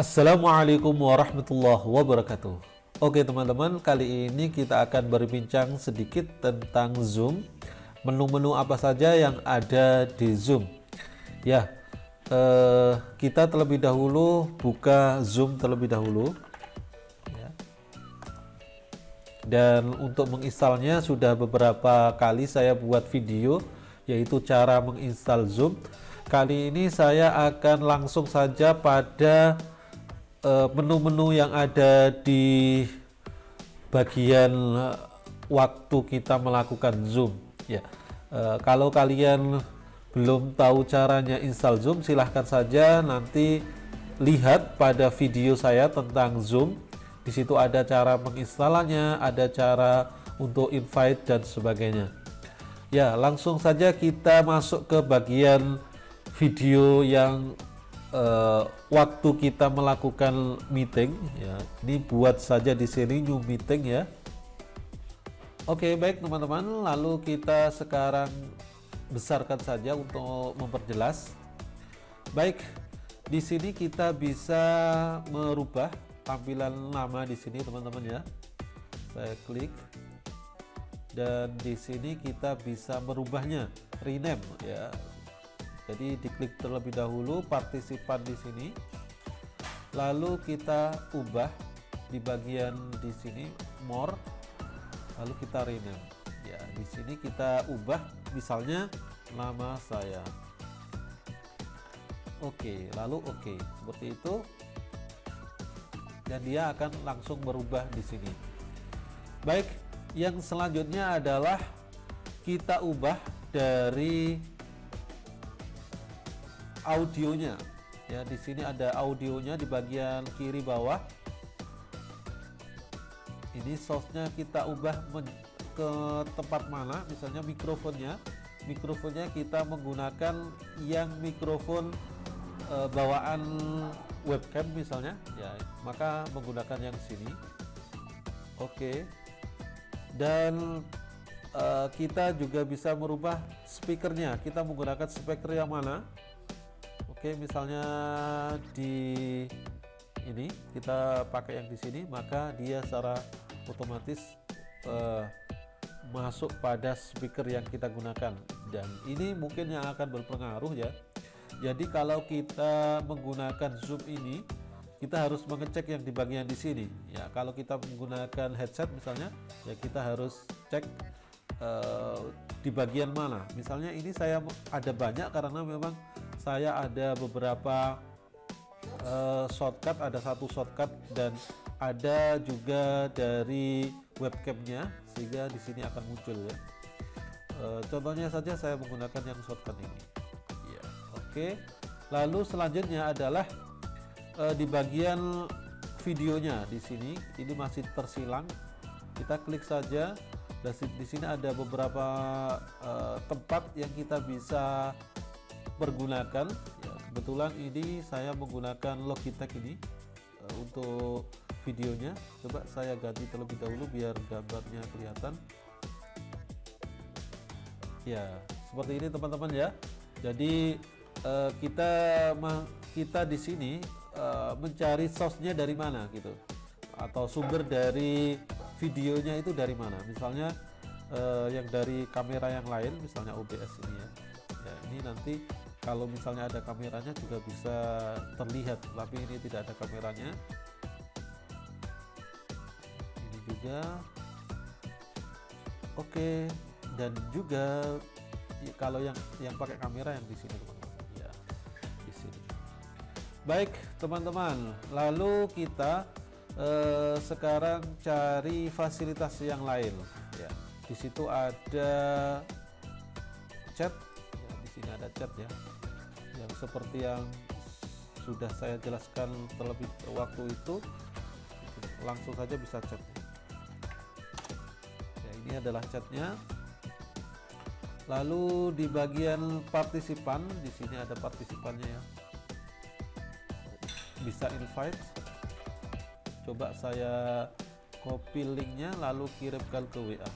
Assalamualaikum warahmatullahi wabarakatuh. Oke teman-teman, kali ini kita akan berbincang sedikit tentang Zoom. Menu-menu apa saja yang ada di Zoom. Ya, kita terlebih dahulu buka Zoom terlebih dahulu. Ya. Dan untuk menginstalnya sudah beberapa kali saya buat video, yaitu cara menginstal Zoom. Kali ini saya akan langsung saja pada menu-menu yang ada di bagian waktu kita melakukan Zoom ya. Kalau kalian belum tahu caranya install Zoom, silahkan saja nanti lihat pada video saya tentang Zoom. Di situ ada cara menginstalnya, ada cara untuk invite dan sebagainya. Ya, langsung saja kita masuk ke bagian video yang waktu kita melakukan meeting ya. Ini buat saja di sini new meeting ya. Oke, baik teman-teman, lalu kita sekarang besarkan saja untuk memperjelas. Baik, di sini kita bisa merubah tampilan nama di sini teman-teman ya. Saya klik dan di sini kita bisa merubahnya, rename ya. Jadi diklik terlebih dahulu partisipan di sini, lalu kita ubah di bagian di sini more, lalu kita rename. Ya, di sini kita ubah misalnya nama saya. Oke, lalu oke, seperti itu. Dan dia akan langsung berubah di sini. Baik, yang selanjutnya adalah kita ubah dari audionya ya. Di sini ada audionya di bagian kiri bawah. Ini source-nya kita ubah ke tempat mana, misalnya mikrofonnya kita menggunakan yang mikrofon bawaan webcam misalnya ya, maka menggunakan yang sini. Oke. Dan kita juga bisa merubah speakernya, kita menggunakan speaker yang mana. Oke, misalnya di ini kita pakai yang di sini, maka dia secara otomatis masuk pada speaker yang kita gunakan. Dan ini mungkin yang akan berpengaruh ya. Jadi kalau kita menggunakan Zoom ini, kita harus mengecek yang di bagian di sini ya. Kalau kita menggunakan headset misalnya ya, kita harus cek di bagian mana. Misalnya ini saya ada banyak karena memang saya ada beberapa shortcut, ada satu shortcut dan ada juga dari webcamnya, sehingga di sini akan muncul ya. Contohnya saja saya menggunakan yang shortcut ini. Ya, oke. Lalu selanjutnya adalah di bagian videonya di sini, ini masih tersilang. Kita klik saja. Dan di sini ada beberapa tempat yang kita bisa pergunakan ya. Kebetulan ini saya menggunakan Logitech ini untuk videonya. Coba saya ganti terlebih dahulu biar gambarnya kelihatan ya, seperti ini teman-teman ya. Jadi kita di sini mencari source-nya dari mana gitu, atau sumber dari videonya itu dari mana. Misalnya yang dari kamera yang lain, misalnya OBS ini ya. Ya, ini nanti kalau misalnya ada kameranya juga bisa terlihat, tapi ini tidak ada kameranya. Ini juga oke. Dan juga ya, kalau yang pakai kamera yang di sini teman-teman ya, di sini. Baik teman-teman, lalu kita sekarang cari fasilitas yang lain ya. Di situ ada chat ya, di sini ada chat ya, yang seperti yang sudah saya jelaskan terlebih waktu itu. Langsung saja bisa chat ya, ini adalah chatnya. Lalu di bagian partisipan, di sini ada partisipannya ya, bisa invite. Coba saya copy linknya lalu kirimkan ke WA.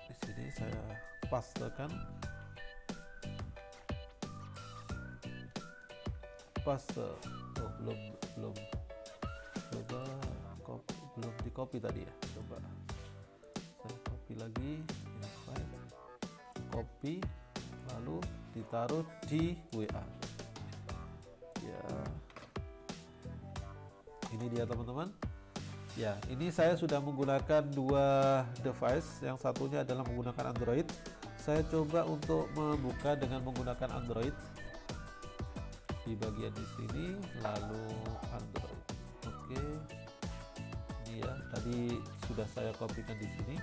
Di sini saya pastekan. paste. Oh, belum coba belum di copy tadi ya. Coba saya copy lagi, invite, copy, lalu ditaruh di WA ya. Ini dia teman-teman ya. Ini saya sudah menggunakan dua device, yang satunya adalah menggunakan Android. Saya coba untuk membuka dengan menggunakan Android di bagian di sini, lalu Android. Oke, ini ya, tadi sudah saya kopikan di sini,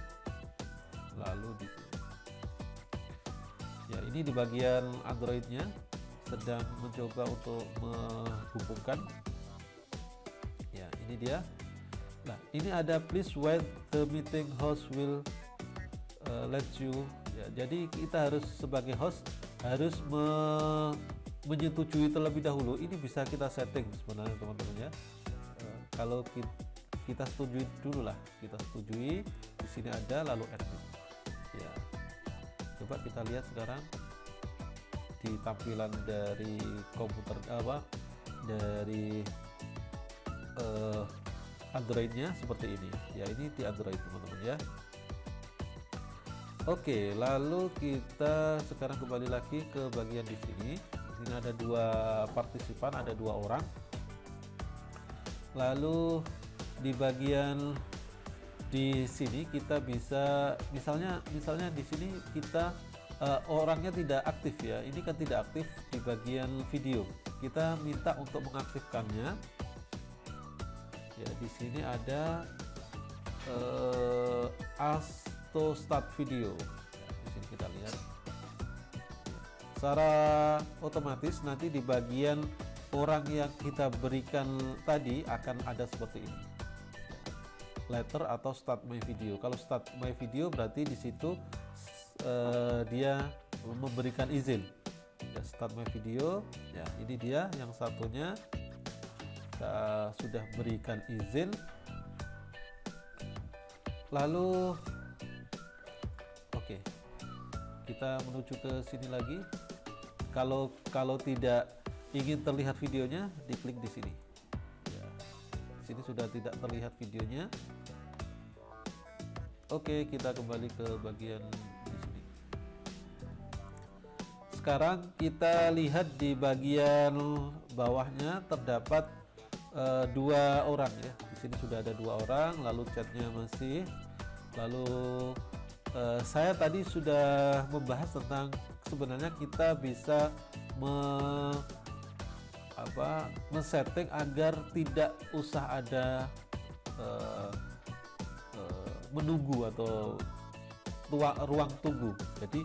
lalu di sini ya. Ini di bagian Androidnya sedang mencoba untuk menghubungkan ya. Ini dia. Nah, ini ada please wait, the meeting host will let you ya. Jadi kita harus sebagai host harus menyetujui terlebih dahulu. Ini bisa kita setting sebenarnya teman-teman ya. Kalau kita setujui dulu lah, kita setujui. Di sini ada lalu admin ya. Coba kita lihat sekarang di tampilan dari komputer dari Androidnya seperti ini ya. Ini di Android teman-teman ya. Oke, lalu kita sekarang kembali lagi ke bagian di sini. Di sini ada dua partisipan, ada dua orang. Lalu di bagian di sini kita bisa misalnya di sini kita orangnya tidak aktif ya. Ini kan tidak aktif di bagian video. Kita minta untuk mengaktifkannya. Ya, di sini ada ask to start video. Di sini kita lihat. Secara otomatis nanti di bagian orang yang kita berikan tadi akan ada seperti ini. Later atau start my video. Kalau start my video berarti di situ dia memberikan izin. Ya, start my video. Ya, ini dia yang satunya. Kita sudah berikan izin. Lalu oke, kita menuju ke sini lagi. Kalau tidak ingin terlihat videonya, diklik di sini. Ya, di sini sudah tidak terlihat videonya. Oke, kita kembali ke bagian di sini. Sekarang kita lihat di bagian bawahnya terdapat dua orang ya. Di sini sudah ada dua orang, lalu chatnya masih. Lalu saya tadi sudah membahas tentang sebenarnya kita bisa men-setting agar tidak usah ada menunggu atau ruang tunggu. Jadi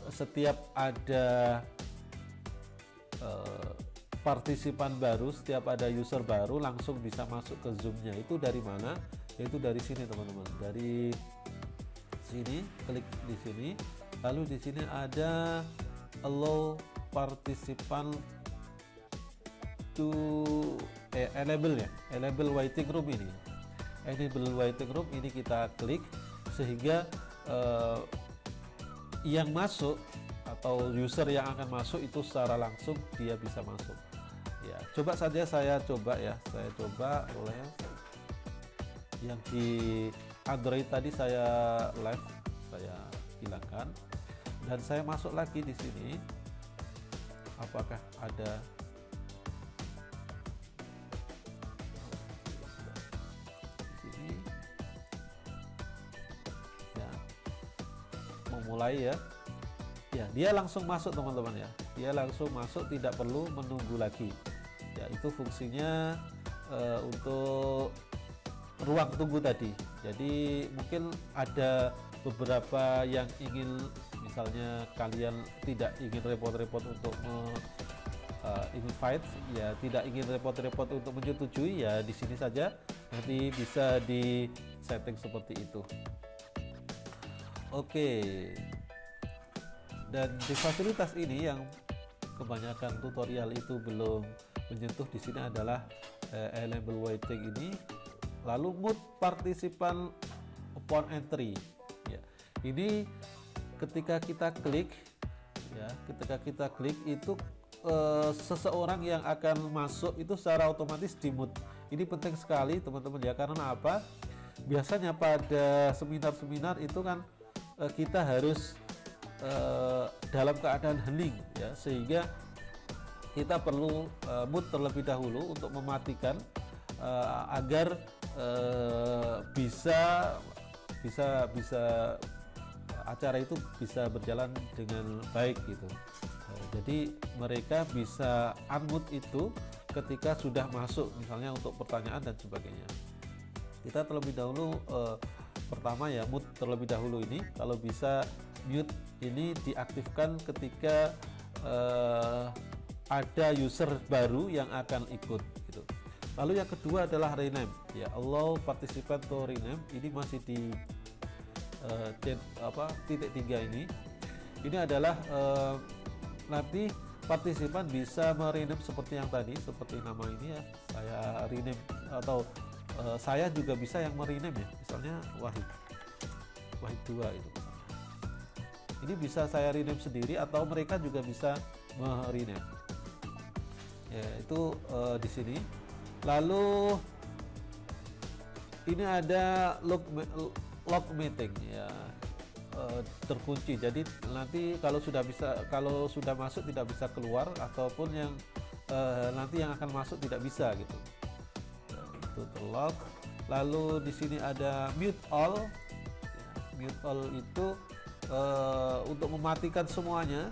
setiap ada partisipan baru, setiap ada user baru langsung bisa masuk ke Zoom-nya. Itu dari mana? Yaitu dari sini teman-teman. Dari sini, klik di sini. Lalu di sini ada allow participant to enable ya. Enable waiting room ini. Enable waiting room ini kita klik sehingga yang masuk atau user yang akan masuk itu secara langsung dia bisa masuk. Ya, coba saja saya coba ya. Saya coba boleh. Yang di Android tadi saya live, saya hilangkan dan saya masuk lagi di sini. Apakah ada di sini? Ya, memulai ya. Ya, dia langsung masuk teman-teman ya. Dia langsung masuk, tidak perlu menunggu lagi. Ya, itu fungsinya untuk ruang tunggu tadi. Jadi mungkin ada beberapa yang ingin, misalnya kalian tidak ingin repot-repot untuk invite, ya tidak ingin repot-repot untuk menyetujui, ya di sini saja nanti bisa di setting seperti itu. Oke. Dan di fasilitas ini yang kebanyakan tutorial itu belum menyentuh di sini adalah enable waiting ini. Lalu mute participant upon entry. Ya, ini ketika kita klik, ya, ketika kita klik itu seseorang yang akan masuk itu secara otomatis di mute. Ini penting sekali teman-teman ya, karena apa? Biasanya pada seminar-seminar itu kan kita harus dalam keadaan hening ya, sehingga kita perlu mute terlebih dahulu untuk mematikan agar bisa acara itu bisa berjalan dengan baik gitu. Jadi mereka bisa unmute itu ketika sudah masuk, misalnya untuk pertanyaan dan sebagainya. Kita terlebih dahulu pertama ya, mute terlebih dahulu ini. Kalau bisa mute ini diaktifkan ketika ada user baru yang akan ikut gitu. Lalu yang kedua adalah rename ya, allow participant to rename. Ini masih di titik 3 ini. Ini adalah nanti partisipan bisa merename seperti yang tadi, seperti nama ini ya, saya rename, atau saya juga bisa yang merename ya, misalnya Wahid 2 itu. Ini bisa saya rename sendiri atau mereka juga bisa merename. Ya, itu di sini. Lalu ini ada log meeting ya, terkunci. Jadi nanti kalau sudah masuk tidak bisa keluar, ataupun yang nanti yang akan masuk tidak bisa gitu. Ya, itu terlog. Lalu di sini ada mute all. Ya, mute all itu untuk mematikan semuanya.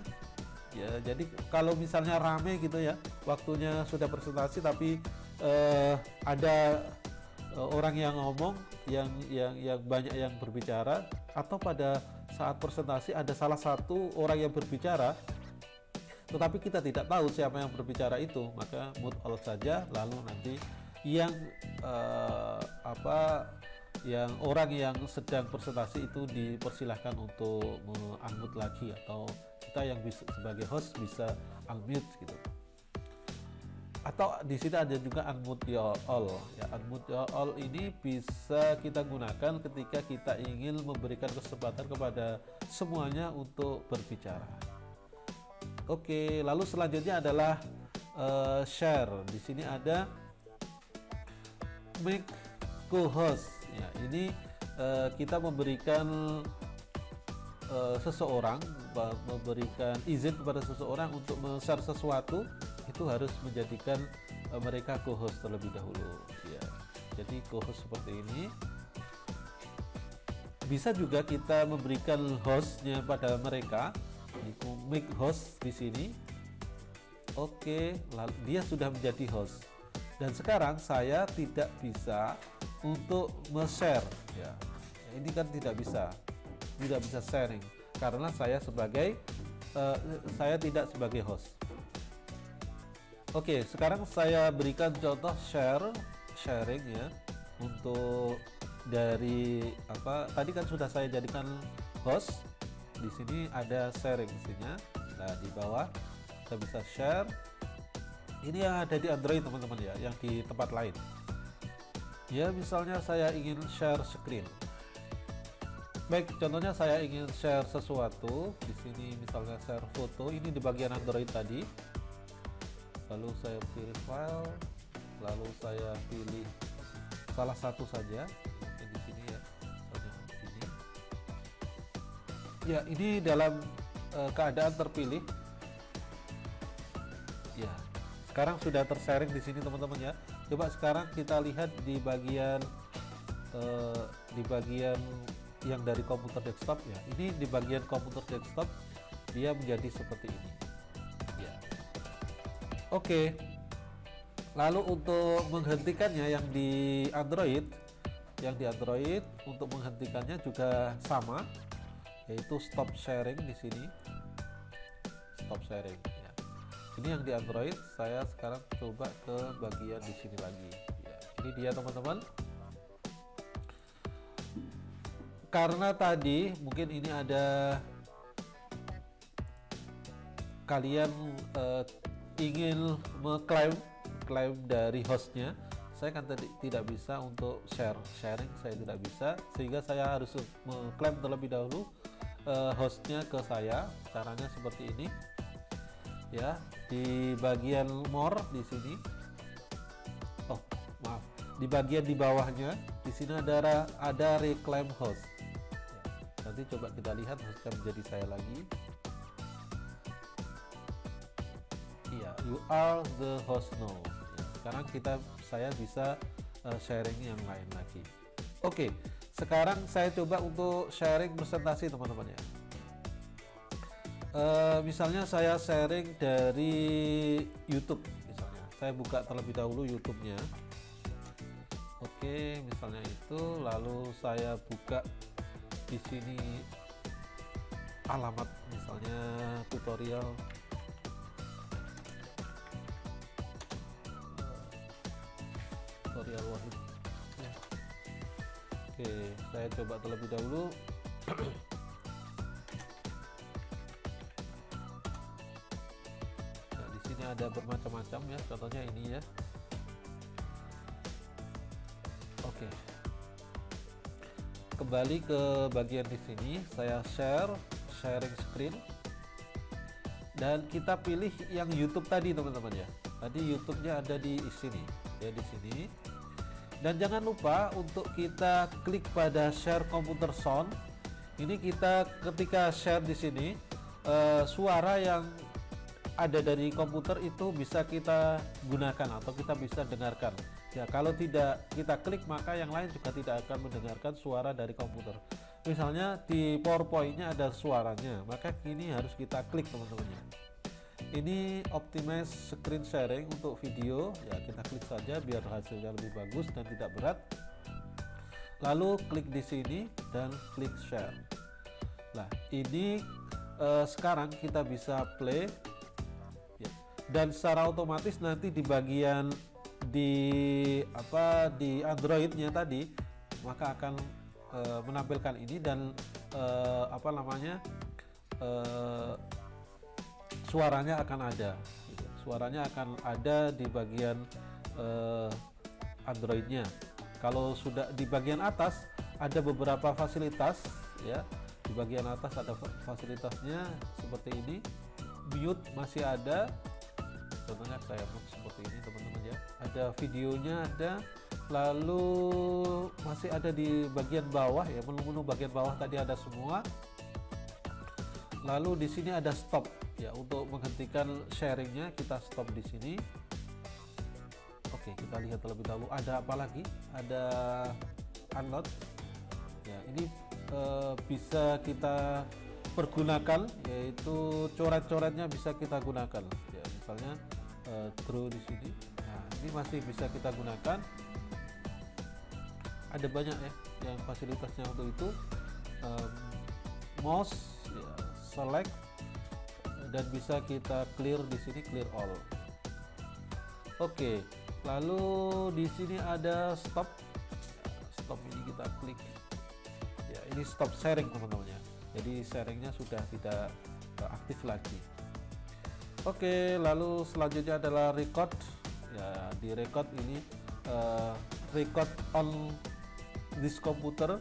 Ya, jadi kalau misalnya rame gitu ya, waktunya sudah presentasi tapi ada orang yang ngomong, yang banyak yang berbicara, atau pada saat presentasi ada salah satu orang yang berbicara tetapi kita tidak tahu siapa yang berbicara itu, maka mute all saja. Lalu nanti yang yang orang yang sedang presentasi itu dipersilahkan untuk unmute lagi, atau kita yang bisa sebagai host bisa unmute gitu. Atau di sini ada juga unmute all ya. Unmute all ini bisa kita gunakan ketika kita ingin memberikan kesempatan kepada semuanya untuk berbicara. Oke, lalu selanjutnya adalah share. Di sini ada make co-host ya. Ini kita memberikan memberikan izin kepada seseorang untuk men-share sesuatu, itu harus menjadikan mereka co-host terlebih dahulu ya. Jadi co-host seperti ini. Bisa juga kita memberikan hostnya pada mereka, itu make host di sini. Oke, lalu dia sudah menjadi host, dan sekarang saya tidak bisa untuk share ya. Ini kan tidak bisa sharing karena saya tidak sebagai host. Oke, sekarang saya berikan contoh sharing ya, untuk dari tadi kan sudah saya jadikan host. Di sini ada sharing isinya. Nah, di bawah kita bisa share. Ini yang ada di Android teman-teman ya, yang di tempat lain. Ya, misalnya saya ingin share screen. Baik, contohnya saya ingin share sesuatu. Di sini misalnya share foto. Ini di bagian Android tadi. Lalu saya pilih file, lalu saya pilih salah satu saja, mungkin di sini ya, misalnya di sini. Ya, ini dalam keadaan terpilih. Ya, sekarang sudah tersharing di sini teman-teman ya. Coba sekarang kita lihat di bagian yang dari komputer desktop ya. Ini di bagian komputer desktop dia menjadi seperti ini. Ya. Oke. Lalu untuk menghentikannya yang di Android, untuk menghentikannya juga sama, yaitu stop sharing di sini. Stop sharing ya. Ini yang di Android. Saya sekarang coba ke bagian di sini lagi. Ya, ini dia teman-teman. Karena tadi mungkin ini ada kalian ingin mengklaim dari hostnya, saya kan tadi tidak bisa untuk sharing, saya tidak bisa, sehingga saya harus mengklaim terlebih dahulu hostnya ke saya. Caranya seperti ini ya, di bagian more di sini. Oh, maaf, di bagian di bawahnya di sini ada reclaim host. Ya, nanti coba kita lihat hostnya menjadi saya lagi. Iya, you are the host now. Ya, sekarang saya bisa sharing yang lain lagi. Oke, sekarang saya coba untuk sharing presentasi teman-teman ya. Misalnya saya sharing dari YouTube, misalnya saya buka terlebih dahulu YouTube-nya. Oke, misalnya itu, lalu saya buka di sini alamat, misalnya tutorial. Wahid. Ya. Oke, saya coba terlebih dahulu. Nah, di sini ada bermacam-macam ya, contohnya ini ya. Oke. Kembali ke bagian di sini, saya sharing screen. Dan kita pilih yang YouTube tadi teman-teman ya. Tadi YouTube-nya ada di sini, ya di sini. Dan jangan lupa untuk kita klik pada share computer sound. Ini kita ketika share di sini, suara yang ada dari komputer itu bisa kita gunakan atau kita bisa dengarkan. Ya, kalau tidak kita klik maka yang lain juga tidak akan mendengarkan suara dari komputer. Misalnya di PowerPoint-nya ada suaranya, maka ini harus kita klik teman-teman. Ini optimize screen sharing untuk video, ya kita klik saja biar hasilnya lebih bagus dan tidak berat. Lalu klik di sini dan klik share. Nah, ini sekarang kita bisa play ya. Dan secara otomatis nanti di bagian di Android-nya tadi maka akan menampilkan ini dan suaranya akan ada gitu. Suaranya akan ada di bagian Android-nya. Kalau sudah di bagian atas ada beberapa fasilitas ya, di bagian atas ada fasilitasnya seperti ini. Mute masih ada, contohnya saya mute seperti ini teman-teman ya, ada videonya ada. Lalu masih ada di bagian bawah ya, menu-menu bagian bawah tadi ada semua. Lalu di sini ada stop ya, untuk menghentikan sharingnya kita stop di sini. Oke, kita lihat terlebih dahulu ada apa lagi, ada unload ya, ini bisa kita pergunakan, yaitu coret-coretnya bisa kita gunakan ya, misalnya draw di sini. Nah, ini masih bisa kita gunakan, ada banyak ya yang fasilitasnya untuk itu. Mouse ya, select, dan bisa kita clear di sini, clear all. Oke, lalu di sini ada stop. Stop ini kita klik. Ya, ini stop sharing teman-teman ya. Jadi sharingnya sudah tidak aktif lagi. Oke, lalu selanjutnya adalah record. Ya, di record ini record on this computer.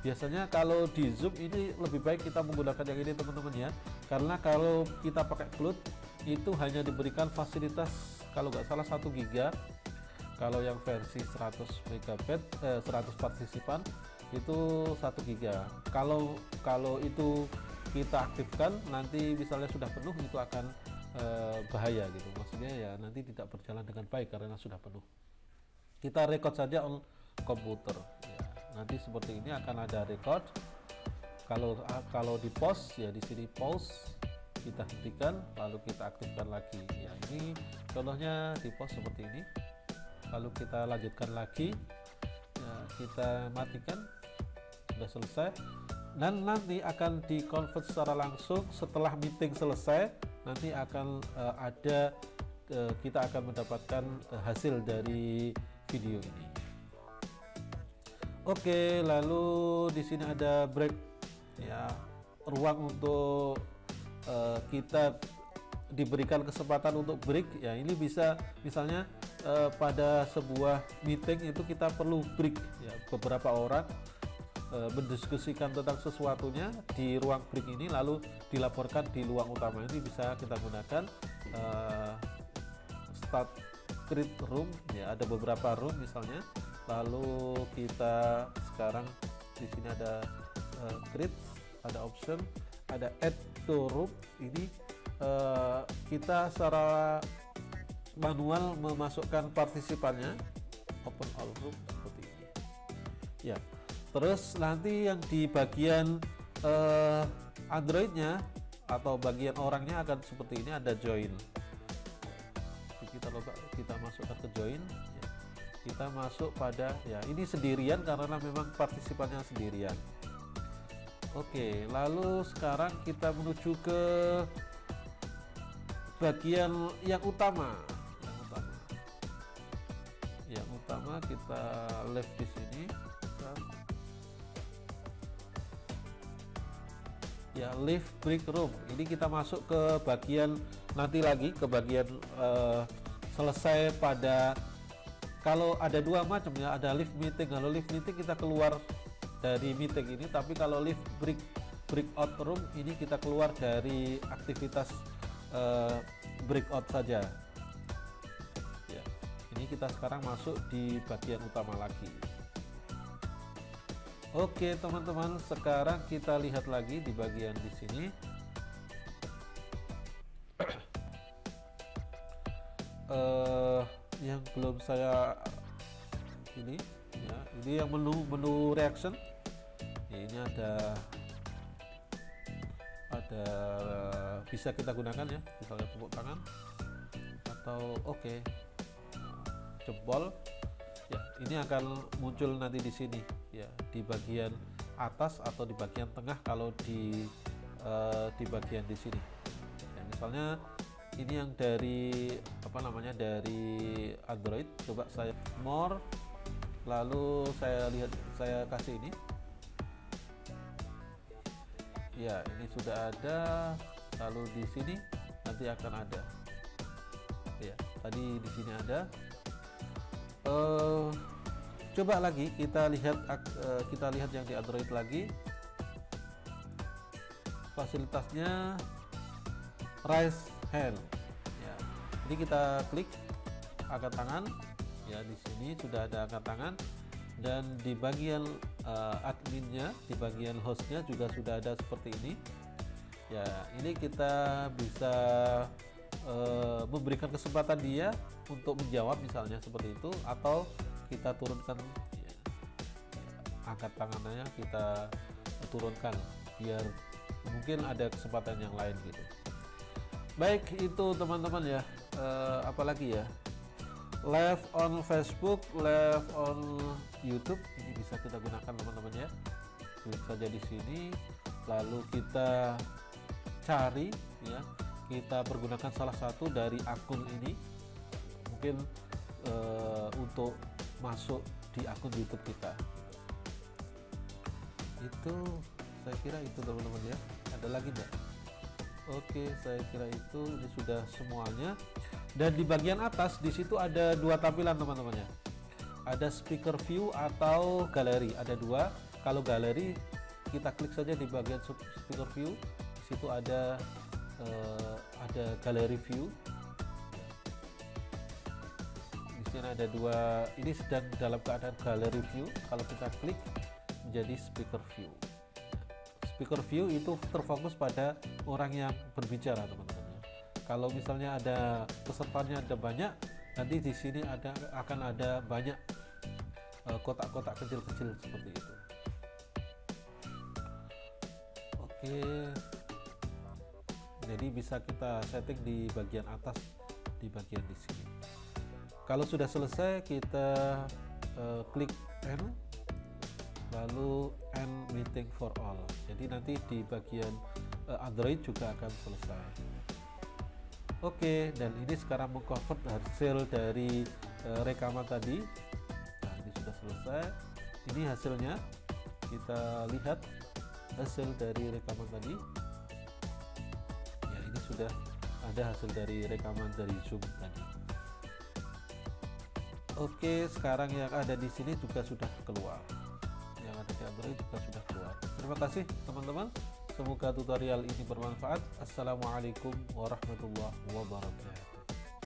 Biasanya kalau di Zoom ini lebih baik kita menggunakan yang ini teman-teman ya, karena kalau kita pakai cloud itu hanya diberikan fasilitas kalau nggak salah 1 GB. Kalau yang versi 100 MB 100 partisipan itu 1 GB. Kalau itu kita aktifkan, nanti misalnya sudah penuh itu akan bahaya gitu, maksudnya ya nanti tidak berjalan dengan baik karena sudah penuh. Kita record saja on komputer ya. Nanti seperti ini akan ada record. Kalau di pause ya, di sini pause, kita hentikan lalu kita aktifkan lagi ya. Ini contohnya di pause seperti ini, lalu kita lanjutkan lagi ya, kita matikan, sudah selesai. Dan nanti akan di convert secara langsung setelah meeting selesai. Nanti akan kita akan mendapatkan hasil dari video ini. Oke, lalu di sini ada break ya, ruang untuk kita diberikan kesempatan untuk break ya. Ini bisa misalnya pada sebuah meeting itu kita perlu break ya, beberapa orang mendiskusikan tentang sesuatunya di ruang break ini lalu dilaporkan di ruang utama. Ini bisa kita gunakan start create room ya, ada beberapa room misalnya. Lalu kita sekarang di sini ada create, ada option, ada add to room. Ini kita secara manual memasukkan partisipannya, open all room seperti ini ya. Terus nanti yang di bagian Androidnya atau bagian orangnya akan seperti ini, ada join. Kita masukkan ke join ya. Kita masuk pada ya, ini sendirian karena memang partisipannya sendirian. Oke, lalu sekarang kita menuju ke bagian yang utama. Yang utama kita live di sini. Ya, live break room. Ini kita masuk ke bagian nanti lagi, ke bagian selesai pada, kalau ada dua macam ya, ada live meeting. Kalau live meeting kita keluar dari meeting ini, tapi kalau live breakout room ini kita keluar dari aktivitas breakout saja ya. Ini kita sekarang masuk di bagian utama lagi. Oke teman-teman, sekarang kita lihat lagi di bagian di sini. Yang belum saya ini ya, ini yang menu reaction ya, ini ada bisa kita gunakan ya, misalnya tepuk tangan atau oke, jempol ya. Ini akan muncul nanti di sini ya, di bagian atas atau di bagian tengah kalau di bagian di sini ya. Misalnya ini yang dari apa namanya, dari Android. Coba saya more, lalu saya lihat, saya kasih ini ya, ini sudah ada. Lalu di sini nanti akan ada ya, tadi di sini ada. Coba lagi kita lihat yang di Android lagi. Fasilitasnya raise hand ya. Ini kita klik angkat tangan ya, di sini sudah ada angkat tangan, dan di bagian adminnya, di bagian hostnya juga sudah ada seperti ini ya. Ini kita bisa memberikan kesempatan dia untuk menjawab misalnya seperti itu, atau kita turunkan ya, angkat tangannya kita turunkan biar mungkin ada kesempatan yang lain gitu. Baik, itu teman-teman ya. Apalagi ya, live on Facebook, live on YouTube, ini bisa kita gunakan teman-teman ya. Klik saja di sini, lalu kita cari ya, kita pergunakan salah satu dari akun ini, mungkin untuk masuk di akun YouTube kita. Itu saya kira itu teman-teman ya. Ada lagi enggak? Oke, saya kira itu ini sudah semuanya. Dan di bagian atas di situ ada dua tampilan teman-teman ya. Ada speaker view atau galeri, ada dua. Kalau galeri kita klik saja di bagian speaker view. Di situ ada galeri view. Di sini ada dua. Ini sedang dalam keadaan galeri view. Kalau kita klik menjadi speaker view. Speaker view itu terfokus pada orang yang berbicara teman-teman. Kalau misalnya ada pesertanya ada banyak, nanti di sini akan ada banyak kotak-kotak kecil-kecil seperti itu. Oke, jadi bisa kita setting di bagian atas, di bagian di sini. Kalau sudah selesai kita klik end, lalu end meeting for all. Jadi nanti di bagian Android juga akan selesai. Oke, dan ini sekarang mengconvert hasil dari rekaman tadi. Nah, ini sudah selesai. Ini hasilnya, kita lihat hasil dari rekaman tadi ya. Ini sudah ada hasil dari rekaman dari Zoom tadi. Oke, sekarang yang ada di sini juga sudah keluar, yang ada di Android juga sudah keluar. Terima kasih teman-teman, Semoga tutorial ini bermanfaat. Assalamualaikum warahmatullahi wabarakatuh.